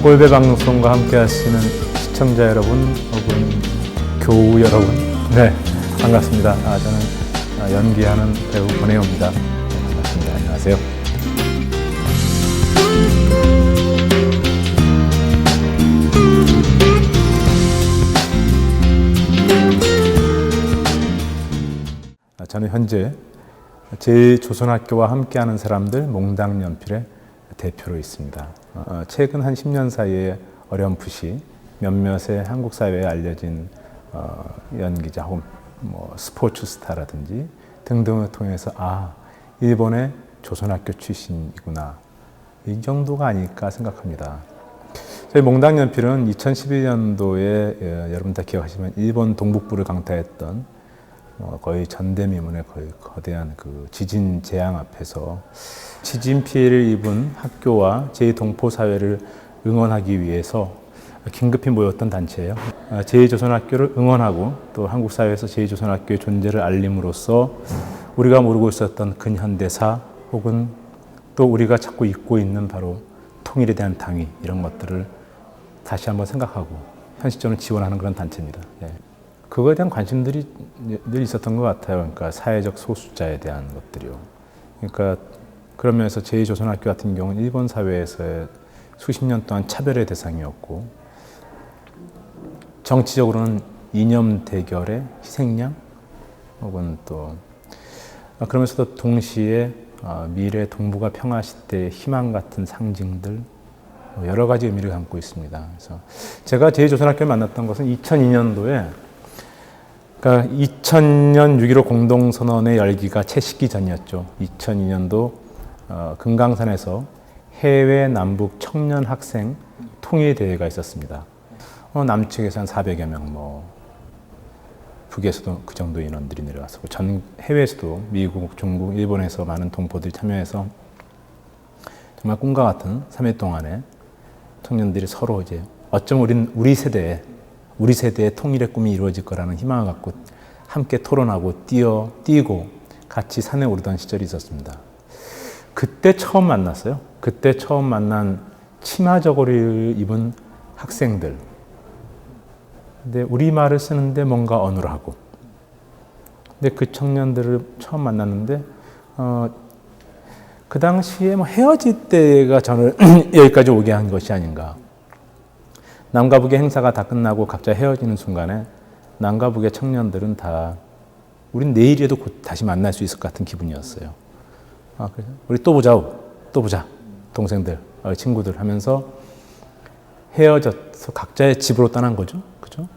꼴배 방송과 함께 하시는 시청자 여러분 혹은 교우 여러분, 네, 반갑습니다. 저는 연기하는 배우 권혜호입니다. 반갑습니다. 안녕하세요. 저는 현재 제2조선학교와 함께하는 사람들 몽당연필의 대표로 있습니다. 최근 한 10년 사이에 어렴풋이 몇몇의 한국 사회에 알려진 연기자 혹은 스포츠 스타라든지 등등을 통해서 일본의 조선학교 출신이구나, 이 정도가 아닐까 생각합니다. 저희 몽당연필은 2011년도에 여러분 다 기억하시면 일본 동북부를 강타했던 거의 전대미문의 거의 거대한 그 지진 재앙 앞에서 지진 피해를 입은 학교와 제2동포사회를 응원하기 위해서 긴급히 모였던 단체예요. 제2조선학교를 응원하고 또 한국 사회에서 제2조선학교의 존재를 알림으로써 우리가 모르고 있었던 근현대사 혹은 또 우리가 자꾸 잊고 있는 바로 통일에 대한 당위, 이런 것들을 다시 한번 생각하고 현실적으로 지원하는 그런 단체입니다. 그거에 대한 관심들이 늘 있었던 것 같아요. 그러니까 사회적 소수자에 대한 것들이요. 그러니까 그러면서 제2조선학교 같은 경우는 일본 사회에서의 수십 년 동안 차별의 대상이었고, 정치적으로는 이념 대결의 희생양 혹은 또 그러면서도 동시에 미래 동북아 평화 시대의 희망 같은 상징들, 여러 가지 의미를 담고 있습니다. 그래서 제가 제2조선학교를 만났던 것은 2002년도에 그러니까 2000년 6.15 공동선언의 열기가 채 식기 전이었죠. 2002년도 금강산에서 해외 남북 청년 학생 통일 대회가 있었습니다. 남측에서 한 400여 명, 북에서도 그 정도 인원들이 내려왔었고, 전 해외에서도 미국, 중국, 일본에서 많은 동포들이 참여해서 정말 꿈과 같은 3일 동안에 청년들이 서로 이제 어쩜 우리 세대의 통일의 꿈이 이루어질 거라는 희망을 갖고 함께 토론하고 뛰고 같이 산에 오르던 시절이 있었습니다. 그때 처음 만났어요. 그때 처음 만난 치마 저고리를 입은 학생들. 근데 우리말을 쓰는데 뭔가 어눌하고. 근데 그 청년들을 처음 만났는데 그 당시에 헤어질 때가 저를 여기까지 오게 한 것이 아닌가. 남과 북의 행사가 다 끝나고 각자 헤어지는 순간에 남과 북의 청년들은 다 우린 내일에도 곧 다시 만날 수 있을 것 같은 기분이었어요. 그래서 우리 또 보자 동생들, 친구들 하면서 헤어져서 각자의 집으로 떠난 거죠. 그죠?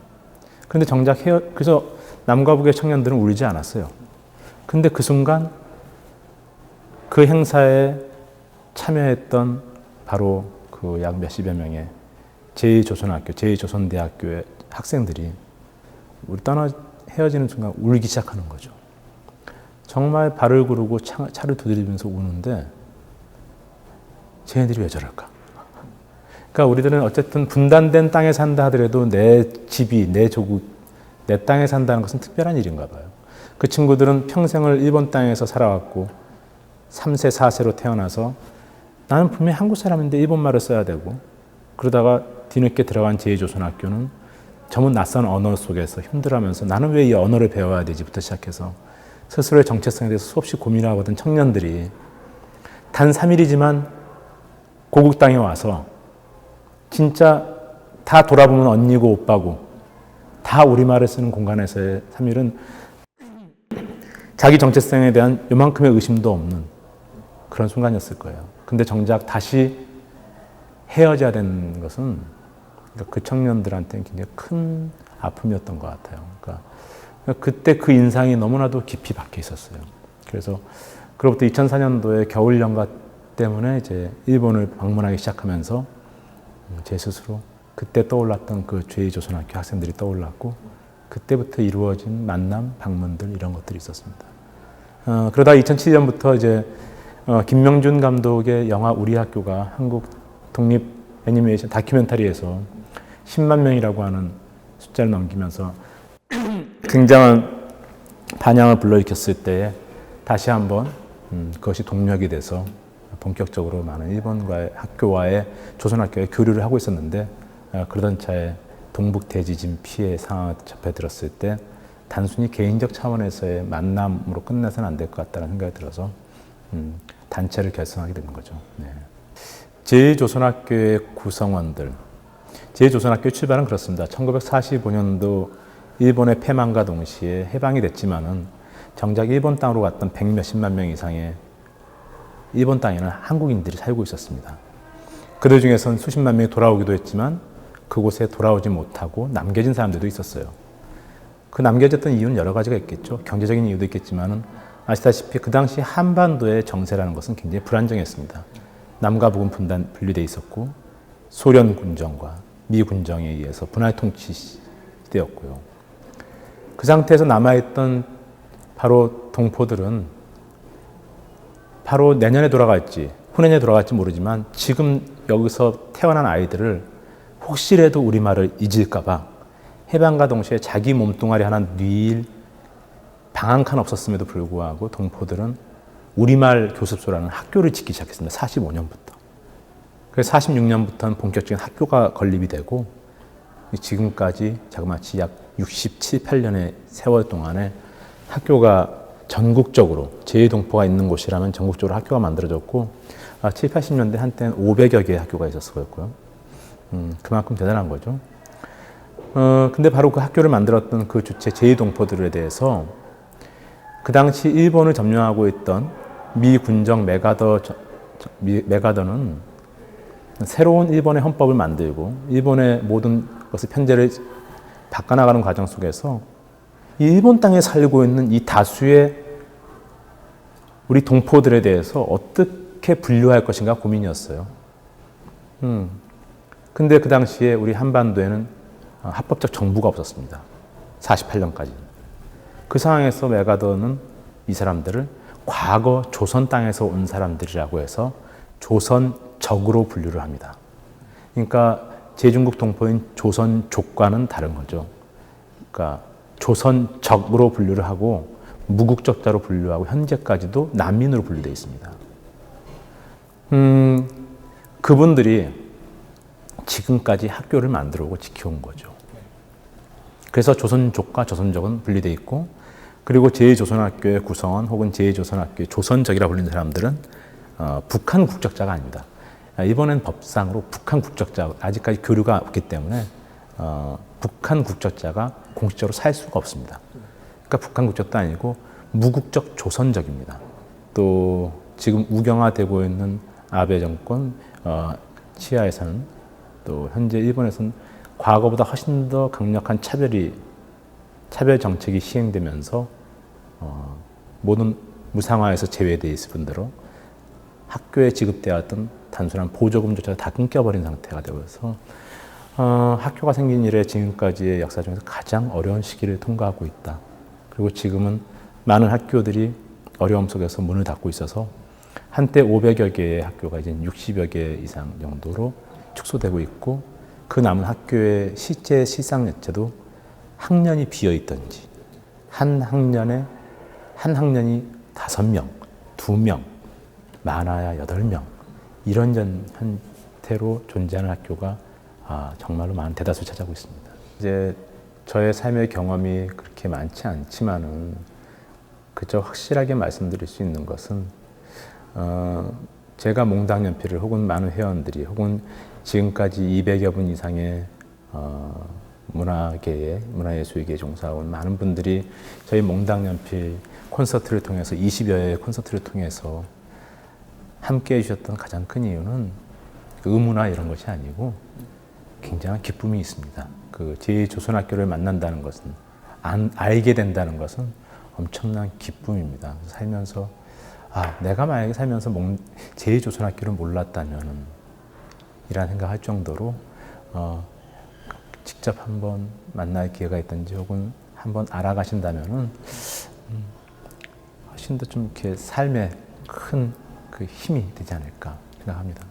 근데 정작 그래서 남과 북의 청년들은 울지 않았어요. 근데 그 순간 그 행사에 참여했던 바로 그 약 몇십여 명의 제2조선학교, 제2조선대학교의 학생들이 우리 헤어지는 순간 울기 시작하는 거죠. 정말 발을 구르고 차를 두드리면서 우는데 쟤네들이 왜 저럴까? 그러니까 우리들은 어쨌든 분단된 땅에 산다 하더라도 내 집이, 내 조국, 내 땅에 산다는 것은 특별한 일인가 봐요. 그 친구들은 평생을 일본 땅에서 살아왔고 3세, 4세로 태어나서 나는 분명히 한국 사람인데 일본말을 써야 되고, 그러다가 뒤늦게 들어간 제2조선학교는 전부 낯선 언어 속에서 힘들어하면서 나는 왜 이 언어를 배워야 되지부터 시작해서 스스로의 정체성에 대해서 수없이 고민하거든 청년들이 단 3일이지만 고국 땅에 와서 진짜 다 돌아보면 언니고 오빠고 다 우리말을 쓰는 공간에서의 3일은 자기 정체성에 대한 요만큼의 의심도 없는 그런 순간이었을 거예요. 근데 정작 다시 헤어져야 되는 것은 그 청년들한테는 굉장히 큰 아픔이었던 것 같아요. 그러니까 그때 그 인상이 너무나도 깊이 박혀 있었어요. 그래서 그로부터 2004년도에 겨울 연가 때문에 이제 일본을 방문하기 시작하면서 제 스스로 그때 떠올랐던 그 제2조선학교 학생들이 떠올랐고, 그때부터 이루어진 만남, 방문들 이런 것들이 있었습니다. 그러다 2007년부터 이제 김명준 감독의 영화 우리 학교가 한국 독립 애니메이션 다큐멘터리에서 10만 명이라고 하는 숫자를 넘기면서 굉장한 반향을 불러일으켰을 때에 다시 한번 그것이 동력이 돼서 본격적으로 많은 일본과의 학교와의 조선학교의 교류를 하고 있었는데 그러던 차에 동북 대지진 피해 상황에 접해들었을 때 단순히 개인적 차원에서의 만남으로 끝내서는 안 될 것 같다는 생각이 들어서 단체를 결성하게 된 거죠. 네. 제2조선학교의 구성원들. 제2조선학교의 출발은 그렇습니다. 1945년도 일본의 패망과 동시에 해방이 됐지만은 정작 일본 땅으로 갔던 100몇십만 명 이상의 일본 땅에는 한국인들이 살고 있었습니다. 그들 중에선 수십만 명이 돌아오기도 했지만 그곳에 돌아오지 못하고 남겨진 사람들도 있었어요. 그 남겨졌던 이유는 여러 가지가 있겠죠. 경제적인 이유도 있겠지만은 아시다시피 그 당시 한반도의 정세라는 것은 굉장히 불안정했습니다. 남과 북은 분리되어 있었고 소련 군정과 미 군정에 의해서 분할 통치 시대였고요. 그 상태에서 남아있던 바로 동포들은 바로 내년에 돌아갈지 후년에 돌아갈지 모르지만 지금 여기서 태어난 아이들을 혹시라도 우리말을 잊을까 봐 해방과 동시에 자기 몸뚱아리 하나 뉘일 방 한 칸 없었음에도 불구하고 동포들은 우리말 교습소라는 학교를 짓기 시작했습니다. 45년부터. 그래서 46년부터는 본격적인 학교가 건립이 되고 지금까지 자그마치 약 67, 8년의 세월 동안에 학교가 전국적으로 제2동포가 있는 곳이라면 전국적으로 학교가 만들어졌고 7, 80년대 한때는 500여 개의 학교가 있었고요. 그만큼 대단한 거죠. 근데 바로 그 학교를 만들었던 그 주체 제2동포들에 대해서 그 당시 일본을 점령하고 있던 미 군정 메가더는 새로운 일본의 헌법을 만들고 일본의 모든 것을 편제를 바꿔나가는 과정 속에서 이 일본 땅에 살고 있는 이 다수의 우리 동포들에 대해서 어떻게 분류할 것인가 고민이었어요. 근데 그 당시에 우리 한반도에는 합법적 정부가 없었습니다. 48년까지. 그 상황에서 메가더는 이 사람들을 과거 조선 땅에서 온 사람들이라고 해서 조선적으로 분류를 합니다. 그러니까 제중국 동포인 조선족과는 다른 거죠. 그러니까 조선적으로 분류를 하고 무국적자로 분류하고 현재까지도 난민으로 분류되어 있습니다. 그분들이 지금까지 학교를 만들어 오고 지켜온 거죠. 그래서 조선족과 조선적은 분리되어 있고 그리고 제2조선학교의 구성원 혹은 제2조선학교의 조선적이라 불리는 사람들은 북한 국적자가 아닙니다. 이번엔 법상으로 북한 국적자, 아직까지 교류가 없기 때문에 북한 국적자가 공식적으로 살 수가 없습니다. 그러니까 북한 국적도 아니고 무국적 조선적입니다. 또 지금 우경화되고 있는 아베 정권 치하에서는 또 현재 일본에서는 과거보다 훨씬 더 강력한 차별 정책이 시행되면서 모든 무상화에서 제외되어 있을 뿐더러 학교에 지급되었던 단순한 보조금조차 다 끊겨버린 상태가 되어서 학교가 생긴 이래 지금까지의 역사 중에서 가장 어려운 시기를 통과하고 있다. 그리고 지금은 많은 학교들이 어려움 속에서 문을 닫고 있어서 한때 500여 개의 학교가 이제 60여 개 이상 정도로 축소되고 있고 그 남은 학교의 실제 실상 자체도 학년이 비어 있던지 한 학년이 5명, 2명, 많아야 8명 이런 형태로 존재하는 학교가 정말로 많은 대다수를 차지하고 있습니다. 이제 저의 삶의 경험이 그렇게 많지 않지만은 그저 확실하게 말씀드릴 수 있는 것은 제가 몽당연필을 혹은 많은 회원들이 혹은 지금까지 200여 분 이상의 문화예술계에 종사한 많은 분들이 저희 몽당연필 콘서트를 통해서 20여회 콘서트를 통해서 함께 해주셨던 가장 큰 이유는 의무나 이런 것이 아니고 굉장한 기쁨이 있습니다. 그 제2조선학교를 만난다는 것은 알게 된다는 것은 엄청난 기쁨입니다. 살면서 내가 만약에 살면서 제2조선학교를 몰랐다면은 이라는 생각할 정도로 직접 한번 만날 기회가 있든지 혹은 한번 알아가신다면은 훨씬 더 좀 이렇게 삶에 큰 그 힘이 되지 않을까 생각합니다.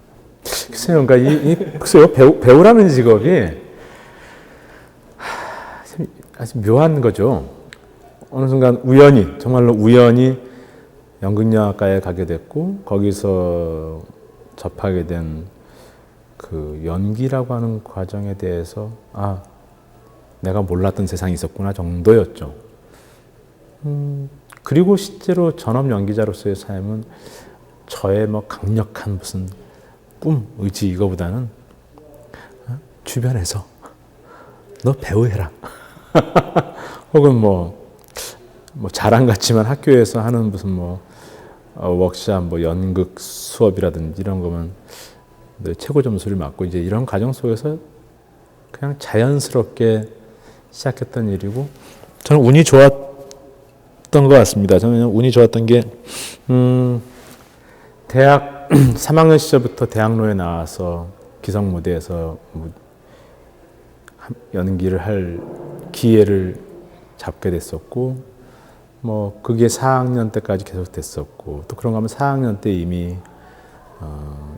글쎄요, 그러니까 글쎄요, 배우라는 직업이 아주 묘한 거죠. 어느 순간 정말로 우연히 연극영화과에 가게 됐고 거기서 접하게 된 그 연기라고 하는 과정에 대해서 내가 몰랐던 세상이 있었구나 정도였죠. 그리고 실제로 전업 연기자로서의 삶은 저의 뭐 강력한 무슨 꿈, 의지 이거보다는 주변에서 너 배우해라. 혹은 뭐 자랑 같지만 학교에서 하는 무슨 워크샵, 연극 수업이라든지 이런 거면 최고 점수를 맞고 이제 이런 과정 속에서 그냥 자연스럽게 시작했던 일이고 저는 운이 좋았던 것 같습니다. 저는 운이 좋았던 게 대학 3학년 시절부터 대학로에 나와서 기성 무대에서 연기를 할 기회를 잡게 됐었고 그게 4학년 때까지 계속 됐었고 또 그런가 하면 4학년 때 이미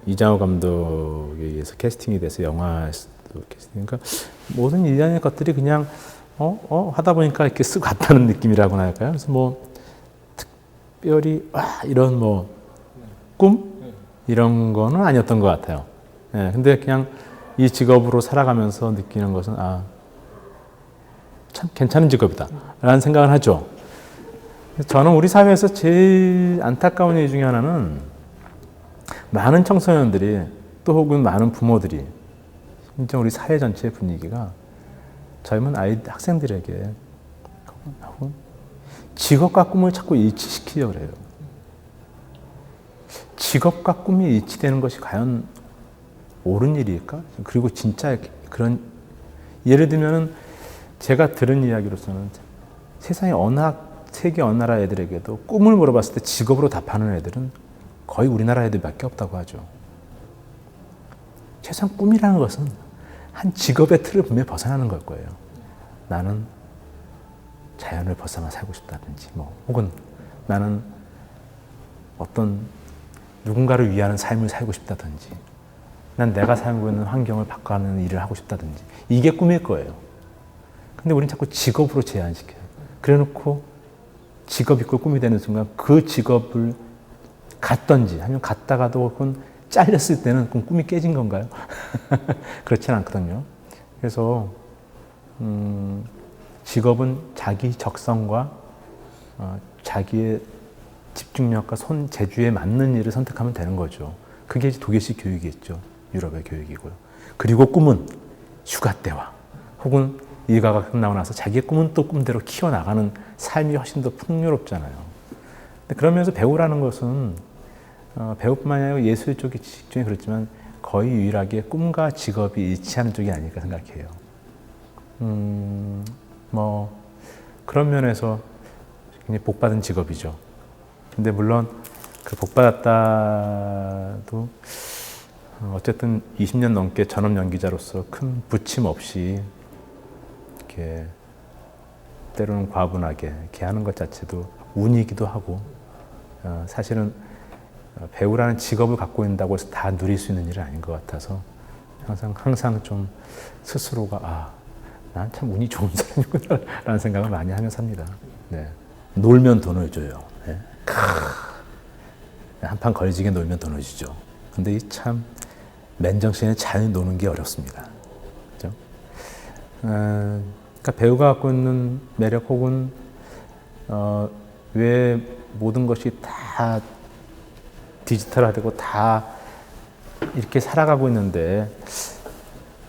이장호 감독에 의해서 캐스팅이 돼서 영화에서도 캐스팅. 그러니까 모든 일련의 것들이 그냥 하다 보니까 이렇게 쓱 갔다는 느낌이라고나 할까요? 그래서 특별히 이런 꿈 이런 거는 아니었던 것 같아요. 예, 근데 그냥 이 직업으로 살아가면서 느끼는 것은 참 괜찮은 직업이다라는 생각을 하죠. 저는 우리 사회에서 제일 안타까운 일 중에 하나는 많은 청소년들이 또 혹은 많은 부모들이 진짜 우리 사회 전체의 분위기가 젊은 학생들에게 직업과 꿈을 자꾸 일치시키려고 해요. 직업과 꿈이 일치되는 것이 과연 옳은 일일까? 그리고 진짜 그런 예를 들면 제가 들은 이야기로서는 세상에 세계 어느 나라 애들에게도 꿈을 물어봤을 때 직업으로 답하는 애들은 거의 우리나라 애들밖에 없다고 하죠. 최소한 꿈이라는 것은 한 직업의 틀을 분명히 벗어나는 걸 거예요. 나는 자연을 벗어나 살고 싶다든지 혹은 나는 어떤 누군가를 위하는 삶을 살고 싶다든지 난 내가 살고 있는 환경을 바꿔가는 일을 하고 싶다든지 이게 꿈일 거예요. 근데 우리는 자꾸 직업으로 제한시켜요. 그래놓고 직업 이꼴 꿈이 되는 순간 그 직업을 갔던지 아니면 갔다가도 혹은 잘렸을 때는 그럼 꿈이 깨진 건가요? 그렇지는 않거든요. 그래서 직업은 자기 적성과 자기의 집중력과 손재주에 맞는 일을 선택하면 되는 거죠. 그게 이제 독일식 교육이겠죠. 유럽의 교육이고요. 그리고 꿈은 휴가 때와 혹은 일가가 끝나고 나서 자기의 꿈은 또 꿈대로 키워나가는 삶이 훨씬 더 풍요롭잖아요. 근데 그러면서 배우라는 것은 배우뿐만 아니라 예술 쪽이 직종이 그렇지만 거의 유일하게 꿈과 직업이 일치하는 쪽이 아닐까 생각해요. 그런 면에서 굉장히 복받은 직업이죠. 근데 물론 그 복받았다도 어쨌든 20년 넘게 전업 연기자로서 큰 부침 없이 이렇게 때로는 과분하게 이렇게 하는 것 자체도 운이기도 하고 사실은 배우라는 직업을 갖고 있다고 해서 다 누릴 수 있는 일은 아닌 것 같아서 항상 좀 스스로가 난 참 운이 좋은 사람이구나 라는 생각을 많이 하면서 삽니다. 네. 놀면 돈을 줘요. 네. 한판 걸지게 놀면 돈을 주죠. 근데 이 참 맨정신에 잘 노는 게 어렵습니다. 그렇죠? 그러니까 배우가 갖고 있는 매력 혹은 왜 모든 것이 다 디지털화되고 다 이렇게 살아가고 있는데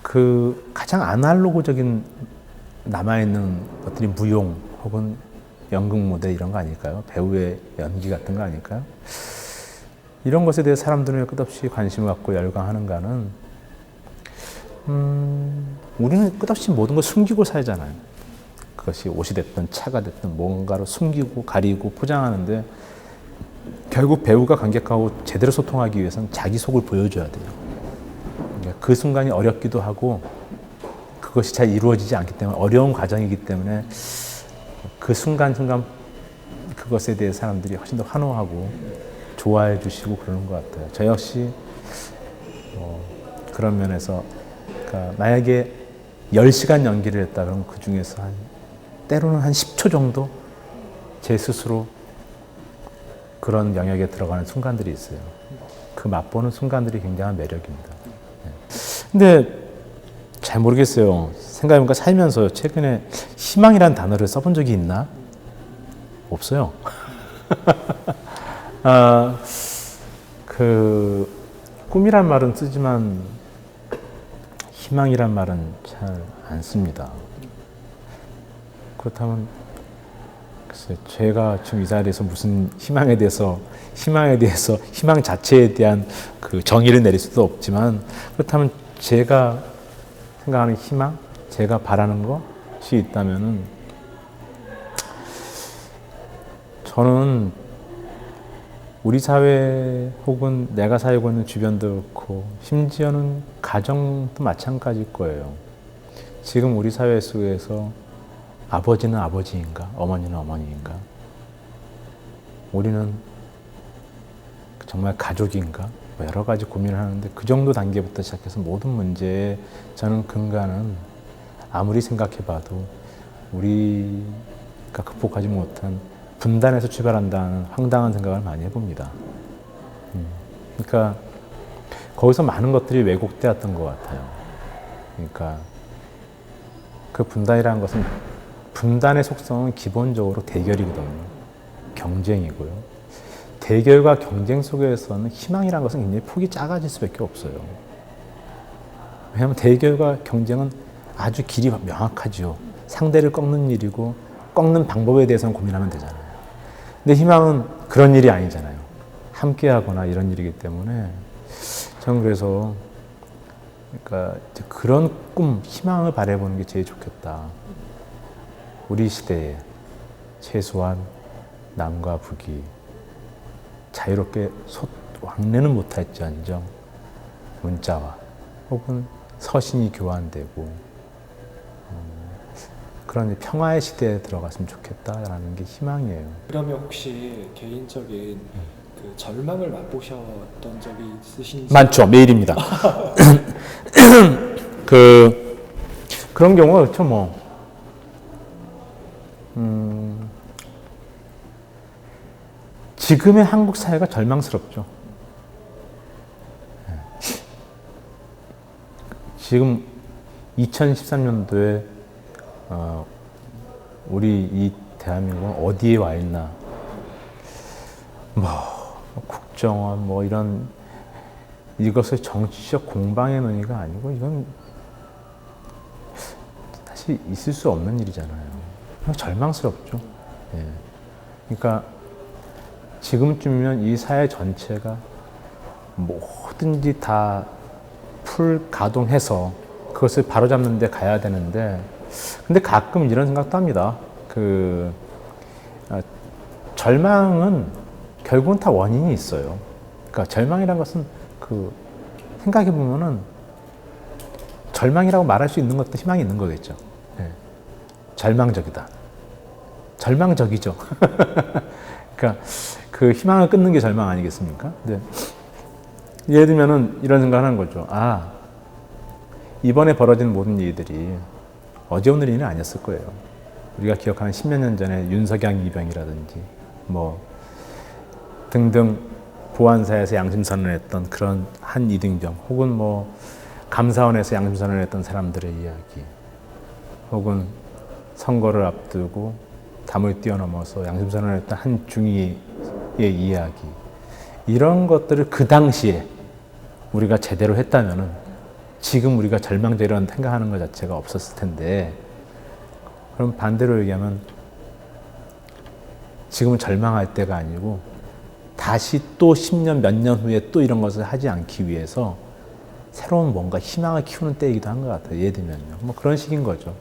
그 가장 아날로그적인 남아있는 것들이 무용 혹은 연극 무대 이런 거 아닐까요? 배우의 연기 같은 거 아닐까요? 이런 것에 대해 사람들은 끝없이 관심을 갖고 열광하는가는 우리는 끝없이 모든 걸 숨기고 살잖아요. 그것이 옷이 됐든 차가 됐든 뭔가로 숨기고 가리고 포장하는데 결국 배우가 관객하고 제대로 소통하기 위해서는 자기 속을 보여줘야 돼요. 그러니까 그 순간이 어렵기도 하고 그것이 잘 이루어지지 않기 때문에 어려운 과정이기 때문에 그 순간순간 그것에 대해 사람들이 훨씬 더 환호하고 좋아해 주시고 그러는 것 같아요. 저 역시 그런 면에서 그러니까 만약에 10시간 연기를 했다 그러면 그 중에서 때로는 한 10초 정도 제 스스로 그런 영역에 들어가는 순간들이 있어요. 그 맛보는 순간들이 굉장한 매력입니다. 근데 잘 모르겠어요. 생각해보니까 살면서 최근에 희망이란 단어를 써본 적이 있나? 없어요. 꿈이란 말은 쓰지만 희망이란 말은 잘 안 씁니다. 그렇다면 글쎄, 제가 지금 이 자리에서 무슨 희망에 대해서 희망 자체에 대한 그 정의를 내릴 수도 없지만, 그렇다면 제가 생각하는 희망, 제가 바라는 것이 있다면은 저는 우리 사회 혹은 내가 살고 있는 주변도 그렇고 심지어는 가정도 마찬가지일 거예요. 지금 우리 사회 속에서 아버지는 아버지인가, 어머니는 어머니인가, 우리는 정말 가족인가, 뭐 여러 가지 고민을 하는데 그 정도 단계부터 시작해서 모든 문제에 저는 근간은 아무리 생각해봐도 우리가 극복하지 못한 분단에서 출발한다는 황당한 생각을 많이 해봅니다. 그러니까 거기서 많은 것들이 왜곡되었던 것 같아요. 그러니까 그 분단이라는 것은, 분단의 속성은 기본적으로 대결이거든요. 경쟁이고요. 대결과 경쟁 속에서는 희망이라는 것은 굉장히 폭이 작아질 수밖에 없어요. 왜냐하면 대결과 경쟁은 아주 길이 명확하죠. 상대를 꺾는 일이고 꺾는 방법에 대해서는 고민하면 되잖아요. 근데 희망은 그런 일이 아니잖아요. 함께하거나 이런 일이기 때문에 저는 그래서 그러니까 그런 꿈, 희망을 바라보는 게 제일 좋겠다. 우리 시대에 최소한 남과 북이 자유롭게 왕래는 못할지언정 문자와 혹은 서신이 교환되고 그런 평화의 시대에 들어갔으면 좋겠다라는 게 희망이에요. 그러면 혹시 개인적인 그 절망을 맛보셨던 적이 있으신지? 많죠. 매일입니다. 그런 경우가 그렇죠. 뭐 지금의 한국 사회가 절망스럽죠. 지금 2013년도에 우리 이 대한민국은 어디에 와 있나? 뭐 국정원 뭐 이런 이것을 정치적 공방의 논의가 아니고 이건 사실 있을 수 없는 일이잖아요. 절망스럽죠. 예. 그러니까 지금쯤이면 이 사회 전체가 뭐든지 다 풀 가동해서 그것을 바로잡는 데 가야 되는데, 근데 가끔 이런 생각도 합니다. 절망은 결국은 다 원인이 있어요. 그러니까 절망이라는 것은 생각해 보면은 절망이라고 말할 수 있는 것도 희망이 있는 거겠죠. 네. 절망적이다. 절망적이죠. 그러니까 그 희망을 끊는 게 절망 아니겠습니까? 네. 예를 들면은 이런 생각을 하는 거죠. 이번에 벌어진 모든 일들이 어제 오늘 일은 아니었을 거예요. 우리가 기억하는 10몇 년 전에 윤석양 이병이라든지 뭐 등등 보안사에서 양심선언을 했던 그런 한 이등병, 혹은 뭐 감사원에서 양심선언을 했던 사람들의 이야기, 혹은 선거를 앞두고 담을 뛰어넘어서 양심선언을 했던 한 중위의 이야기, 이런 것들을 그 당시에 우리가 제대로 했다면은 지금 우리가 절망적이라는 생각하는 것 자체가 없었을 텐데, 그럼 반대로 얘기하면 지금은 절망할 때가 아니고 다시 또 10년 몇 년 후에 또 이런 것을 하지 않기 위해서 새로운 뭔가 희망을 키우는 때이기도 한 것 같아요. 예를 들면요. 뭐 그런 식인 거죠.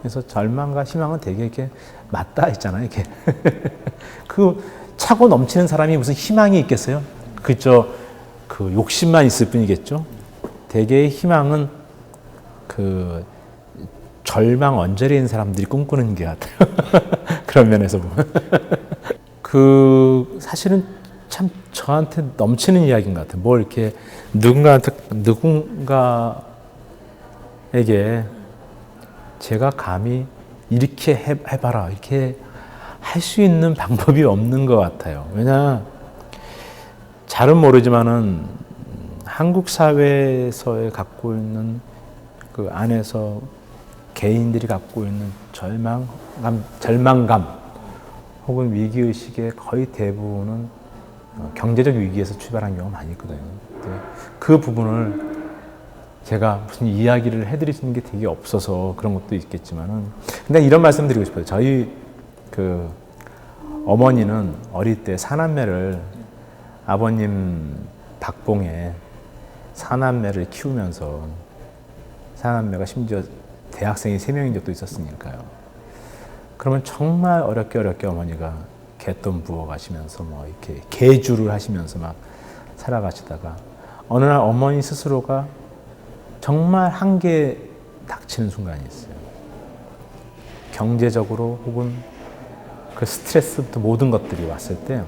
그래서 절망과 희망은 되게 이렇게 맞닿아 있잖아요. 이렇게. 차고 넘치는 사람이 무슨 희망이 있겠어요? 그 욕심만 있을 뿐이겠죠. 대개의 희망은 절망 언저리인 사람들이 꿈꾸는 게 같아요. 그런 면에서 보면. 사실은 참 저한테 넘치는 이야기인 것 같아요. 뭘 이렇게 누군가에게 제가 감히 이렇게 해봐라, 이렇게 할 수 있는 방법이 없는 것 같아요. 왜냐, 잘은 모르지만은 한국 사회에서 갖고 있는 그 안에서 개인들이 갖고 있는 절망감 혹은 위기의식의 거의 대부분은 경제적 위기에서 출발한 경우가 많이 있거든요. 근데 그 부분을 제가 무슨 이야기를 해드릴 수 있는 게 되게 없어서 그런 것도 있겠지만은, 근데 이런 말씀 드리고 싶어요. 저희 그 어머니는 어릴 때 사남매를, 아버님 박봉에 사남매를 키우면서, 사남매가 심지어 대학생이 3명인 적도 있었으니까요. 그러면 정말 어렵게 어머니가 갯돈 부어 가시면서 뭐 이렇게 계주를 하시면서 막 살아가시다가 어느 날 어머니 스스로가 정말 한계에 닥치는 순간이 있어요. 경제적으로 혹은 그 스트레스부터 모든 것들이 왔을 때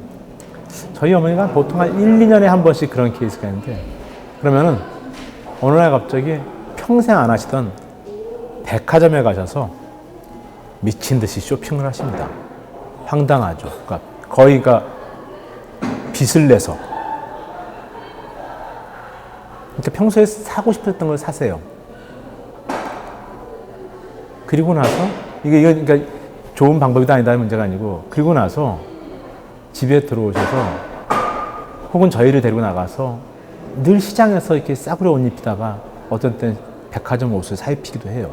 저희 어머니가 보통 한 1, 2년에 한 번씩 그런 케이스가 있는데, 그러면은 어느 날 갑자기 평생 안 하시던 백화점에 가셔서 미친 듯이 쇼핑을 하십니다. 황당하죠. 그러니까 거의가 빚을 내서. 그러니까 평소에 사고 싶었던 걸 사세요. 그리고 나서 이거 그러니까 좋은 방법이다 아니다 문제가 아니고, 그리고 나서 집에 들어오셔서 혹은 저희를 데리고 나가서 늘 시장에서 이렇게 싸구려 옷 입히다가 어떤 때는 백화점 옷을 사 입히기도 해요.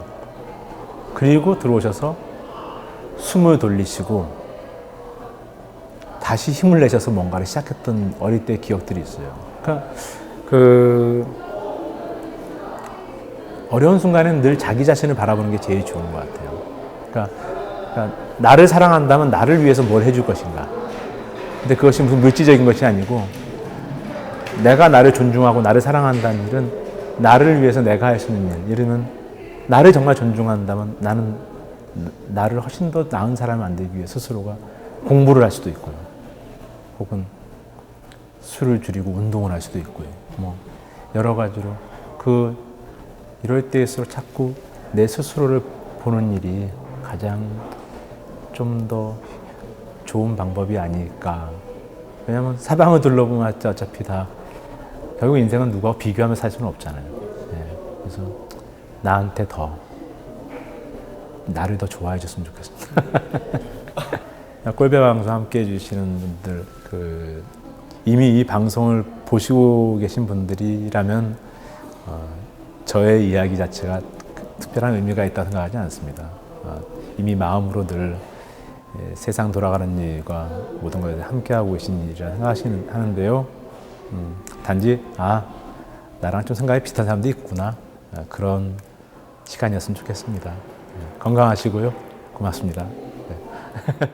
그리고 들어오셔서 숨을 돌리시고 다시 힘을 내셔서 뭔가를 시작했던 어릴 때 기억들이 있어요. 그러니까 그 어려운 순간에는 늘 자기 자신을 바라보는 게 제일 좋은 것 같아요. 그러니까 나를 사랑한다면 나를 위해서 뭘 해줄 것인가. 근데 그것이 무슨 물질적인 것이 아니고, 내가 나를 존중하고 나를 사랑한다는 일은 나를 위해서 내가 할 수 있는 일. 이러면 나를 정말 존중한다면 나는 나를 훨씬 더 나은 사람을 만들기 위해 스스로가 공부를 할 수도 있고요. 혹은 술을 줄이고 운동을 할 수도 있고요. 뭐 여러 가지로 이럴 때일수록 자꾸 내 스스로를 보는 일이 가장 좀 더 좋은 방법이 아닐까. 왜냐하면 사방을 둘러보면 어차피 다 결국 인생은 누구와 비교하며 살 수는 없잖아요. 네. 그래서 나한테 나를 더 좋아해 줬으면 좋겠습니다. 꼴배 방송 함께 해주시는 분들, 이미 이 방송을 보시고 계신 분들이라면 저의 이야기 자체가 특별한 의미가 있다고 생각하지 않습니다. 이미 마음으로 늘 세상 돌아가는 일과 모든 것에 함께하고 계신 일이라 생각하는데요. 단지 나랑 좀 생각이 비슷한 사람도 있구나, 그런 시간이었으면 좋겠습니다. 건강하시고요. 고맙습니다. 네.